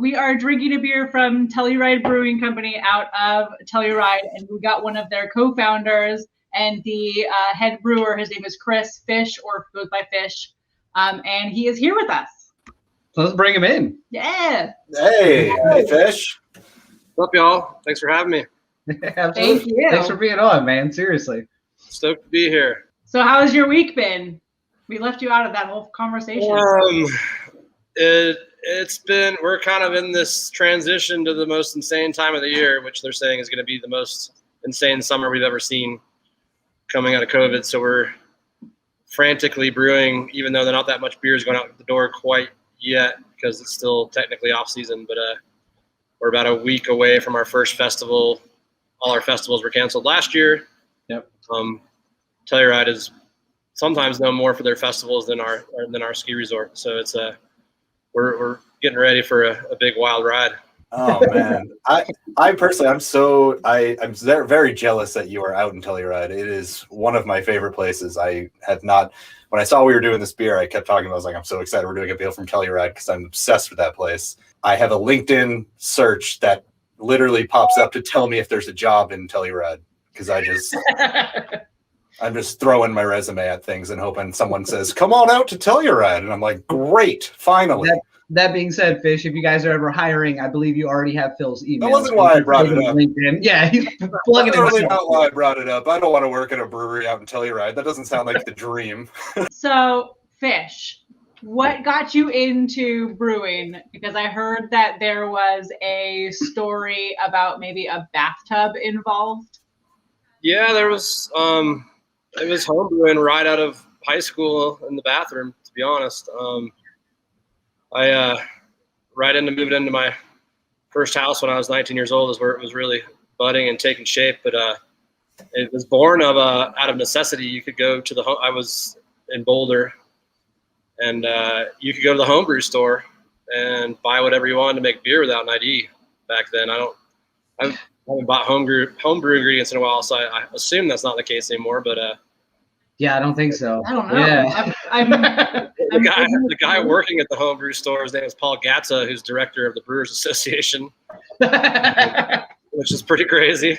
We are drinking a beer from Telluride Brewing Company out of Telluride, and we got one of their co-founders and the head brewer. His name is Chris Fish, or goes by Fish, and he is here with us. So let's bring him in. Yeah. Hey Fish. What's up, y'all? Thanks for having me. Thank you. Thanks for being on, man. Seriously. Stoked to be here. So how's your week been? We left you out of that whole conversation. It's been, we're kind of in this transition to the most insane time of the year, which they're saying is going to be the most insane summer we've ever seen coming out of COVID. So we're frantically brewing, even though not that much beer is going out the door quite yet because it's still technically off season. But we're about a week away from our first festival. All our festivals were canceled last year. Yep. Telluride is sometimes known more for their festivals than our ski resort. So it's we're getting ready for a big wild ride. Oh man, I personally, I'm very jealous that you are out in Telluride. It is one of my favorite places. I have not. When I saw we were doing this beer, I kept talking about. I was like, I'm so excited we're doing a beer from Telluride because I'm obsessed with that place. I have a LinkedIn search that literally pops up to tell me if there's a job in Telluride because I'm just throwing my resume at things and hoping someone says, come on out to Telluride. And I'm like, great, finally. That being said, Fish, if you guys are ever hiring, I believe you already have Phil's email. That wasn't why I brought it up. LinkedIn. Yeah, he's plugging it in. That's not why I brought it up. I don't want to work at a brewery out in Telluride. That doesn't sound like the dream. So, Fish, what got you into brewing? Because I heard that there was a story about maybe a bathtub involved. Yeah, there was. It was homebrewing right out of high school in the bathroom, to be honest. I moved into my first house when I was 19 years old is where it was really budding and taking shape. But it was born of out of necessity. You could go to I was in Boulder, and you could go to the homebrew store and buy whatever you wanted to make beer without an ID back then. I haven't bought homebrew ingredients in a while, so I assume that's not the case anymore. But yeah, I don't think so. I don't know. Yeah. The guy working at the homebrew store, his name is Paul Gatza, who's director of the Brewers Association, which is pretty crazy.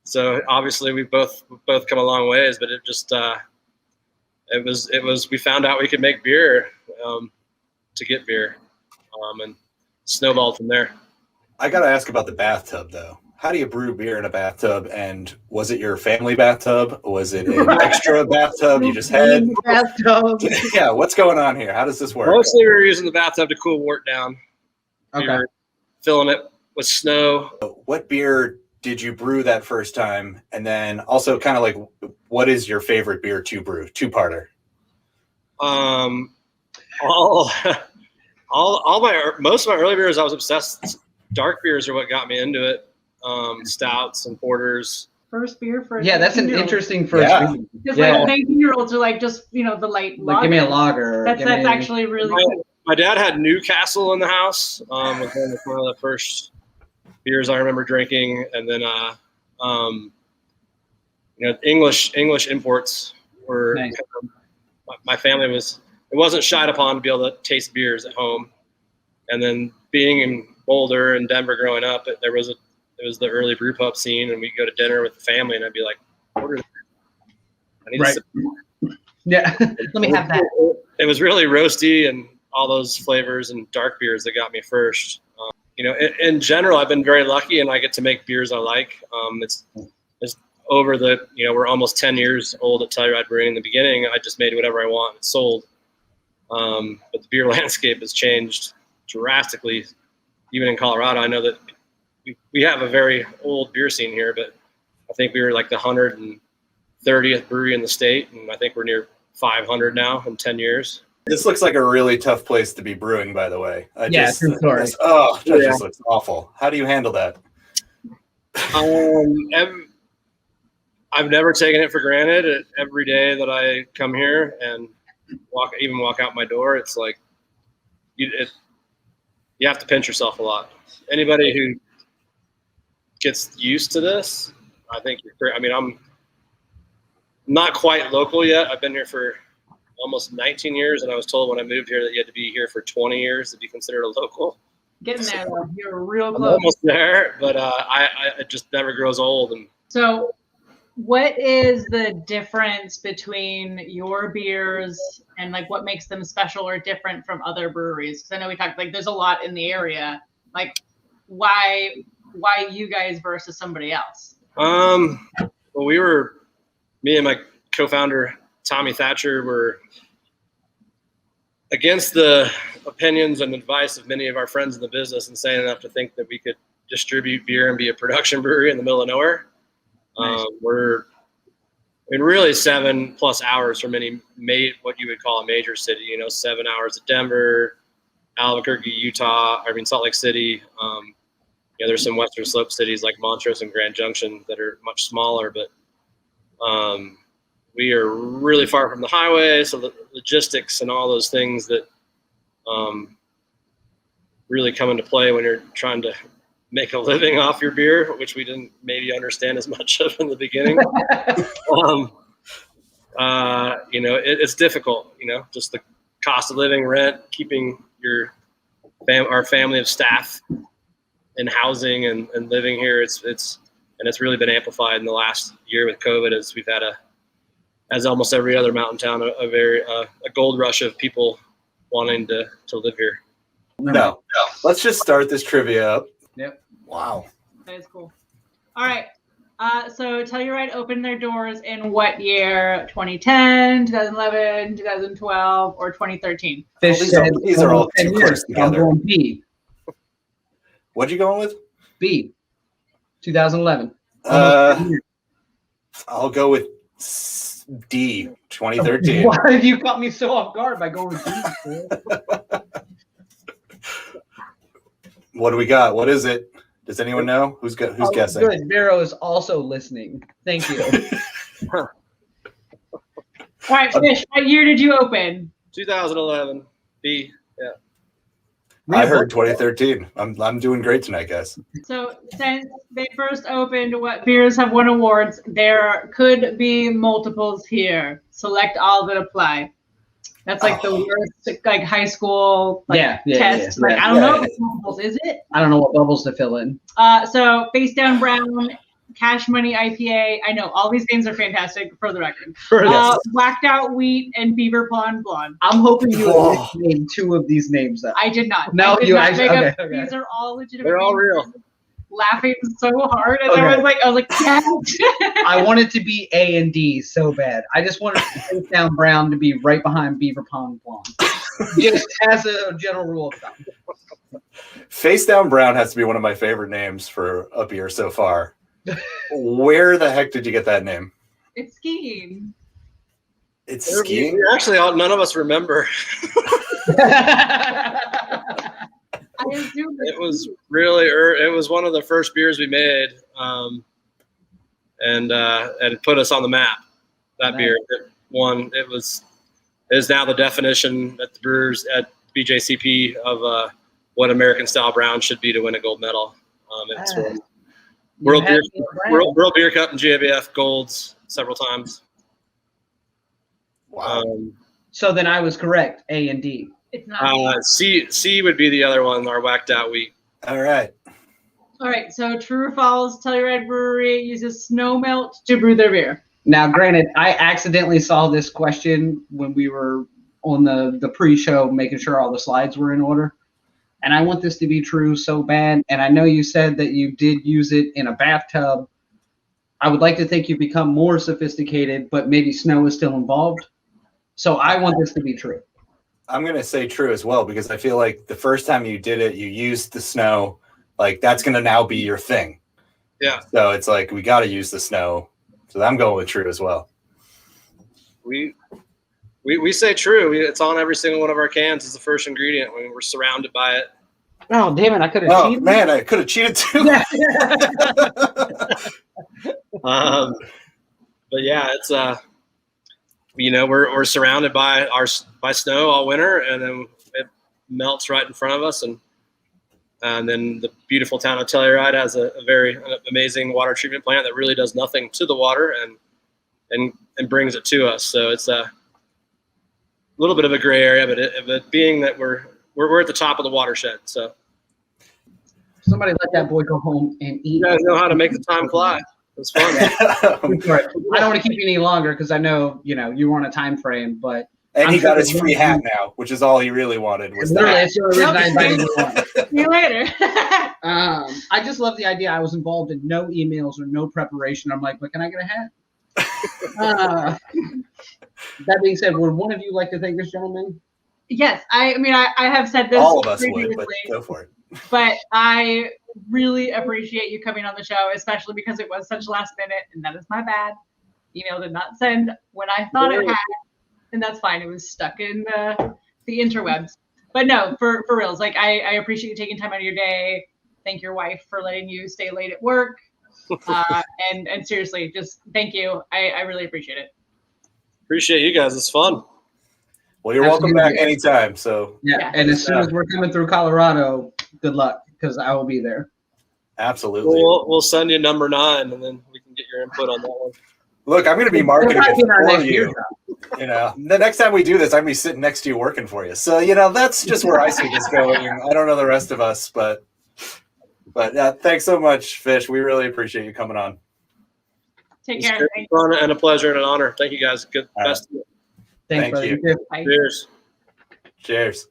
So obviously we've both come a long ways, but it just it was we found out we could make beer to get beer and snowballed from there. I got to ask about the bathtub, though. How do you brew beer in a bathtub? And was it your family bathtub? Was it an extra bathtub you just had? Bathtub. Yeah, what's going on here? How does this work? Mostly we were using the bathtub to cool wort down. Okay. We were filling it with snow. What beer did you brew that first time? And then also kind of like, what is your favorite beer to brew? Two-parter. Most of my early beers, I was obsessed. Dark beers are what got me into it. Stouts and porters. First beer for that's an interesting first beer. Because like 19-year-olds are like just the light lager. Like, give me a lager. That's actually really cool. My dad had Newcastle in the house. Was one of the first beers I remember drinking, and then English imports were. Nice. My family wasn't shied upon to be able to taste beers at home, and then being in Boulder and Denver growing up, it was the early brew pub scene, and we'd go to dinner with the family, and I'd be like, order this. I need Yeah, let me have that. It was really roasty and all those flavors and dark beers that got me first. In general, I've been very lucky, and I get to make beers I like. It's over we're almost 10 years old at Telluride Brewing. In the beginning, I just made whatever I want and sold. But the beer landscape has changed drastically. Even in Colorado, I know that we have a very old beer scene here, but I think we were like the 130th brewery in the state, and I think we're near 500 now in 10 years. This looks like a really tough place to be brewing, by the way. That just looks awful. How do you handle that? I've never taken it for granted. Every day that I come here and walk out my door, it's like you have to pinch yourself a lot. Anybody who gets used to this, I think you're great. I mean, I'm not quite local yet. I've been here for almost 19 years, and I was told when I moved here that you had to be here for 20 years to be considered a local. Getting there, though. You're real I'm close. almost there, but it just never grows old. And So, what is the difference between your beers and like what makes them special or different from other breweries? Because I know we talked like there's a lot in the area. Like, why you guys versus somebody else? Well, me and my co-founder Tommy Thatcher were against the opinions and advice of many of our friends in the business, insane enough to think that we could distribute beer and be a production brewery in the middle of nowhere. Nice. We're in really 7+ hours from what you would call a major city. 7 hours of Denver, Albuquerque, Utah. Salt Lake City. There's some Western Slope cities like Montrose and Grand Junction that are much smaller, but we are really far from the highway. So the logistics and all those things that really come into play when you're trying to make a living off your beer, which we didn't maybe understand as much of in the beginning. It's difficult, just the cost of living, rent, keeping our family of staff in housing and living here. It's really been amplified in the last year with COVID, as we've had as almost every other mountain town, a gold rush of people wanting to live here. No. Let's just start this trivia up. Yep. Wow. That is cool. All right. So Telluride opened their doors in what year? 2010, 2011, 2012, or 2013? Fish These said, these are all 10 too years. close I'm together. going B. What'd you going with? B. 2011. I'll go with D, 2013. Why have you caught me so off guard by going with B? What do we got? What is it? Does anyone know? Who's guessing? Good. Vero is also listening. Thank you. All right, Fish, what year did you open? 2011. B. Yeah. I heard 2013. I'm doing great tonight, guys. So since they first opened, what beers have won awards? There could be multiples here. Select all that apply. That's like the worst, like high school test. I don't know if it's multiples, is it? I don't know what bubbles to fill in. So Face Down Brown, Cash Money IPA. I know all these names are fantastic for the record. Whacked Out Wheat and Beaver Pond Blonde. I'm hoping you named two of these names. Though. I did not. No, I did you not actually. make Okay, up, okay. These are all legitimate. They're all names. real. Laughing so hard, and Okay. I was like, yes. I want it to be A and D so bad. I just wanted Face Down Brown to be right behind Beaver Pond Blonde. Just as a general rule of thumb. Face Down Brown has to be one of my favorite names for a beer so far. Where the heck did you get that name? It's skiing. It's skiing? Actually, none of us remember. I assume It was really it was one of the first beers we made, and it put us on the map. That beer, it is now the definition at the brewers at BJCP of what American style brown should be to win a gold medal. It's World Beer Cup and GABF golds several times. Wow. So then I was correct. A and D. it's not. C would be the other one, our Whacked Out Wheat. All right. All right, so True or False, Telluride Brewery uses Snowmelt to brew their beer. Now, granted, I accidentally saw this question when we were on the pre-show, making sure all the slides were in order. And I want this to be true so bad. And I know you said that you did use it in a bathtub. I would like to think you've become more sophisticated, but maybe snow is still involved. So I want this to be true. I'm going to say true as well, because I feel like the first time you did it, you used the snow. Like, that's going to now be your thing. Yeah. So it's like, we got to use the snow. So I'm going with true as well. We say true. It's on every single one of our cans as the first ingredient. When we're surrounded by it. Oh, damn it. I could have Oh, cheated. man, I could have cheated too. But yeah, it's we're surrounded by snow all winter, and then it melts right in front of us, and then the beautiful town of Telluride has a very amazing water treatment plant that really does nothing to the water and brings it to us. So it's a little bit of a gray area, but being that we're at the top of the watershed, so Somebody let that boy go home and eat. You guys know how to make the time fly. It's fun. I don't want to keep you any longer because I know you were on a time frame, but and I'm he sure got his that free hat now, which is all he really wanted. Was literally, that. that's the only reason I invited you on. See you later. I just love the idea. I was involved in no emails or no preparation. I'm like, but can I get a hat? That being said, would one of you like to thank this gentleman? Yes, I mean, I have said this All of us previously, would, but go for it. but I really appreciate you coming on the show, especially because it was such last minute, and that is my bad. Email did not send when I thought it had, and that's fine. It was stuck in the interwebs. But no, for reals, like I appreciate you taking time out of your day. Thank your wife for letting you stay late at work. And seriously, just thank you. I really appreciate it. Appreciate you guys. It's fun. Well, you're Absolutely. welcome back anytime. So Yeah, and as soon as we're coming through Colorado, good luck because I will be there. absolutely. We'll send you number 9, and then we can get your input on that one. Look, I'm going to be marketing We'll it in our for next you. year. The next time we do this, I'm going to be sitting next to you working for you. So, that's just where I see this going. I don't know the rest of us, but thanks so much, Fish. We really appreciate you coming on. Take It's care. been fun and a pleasure and an honor. Thank you guys. Good. All right. Best. Thanks, Thank brother. you. You too. Bye. Cheers. Cheers.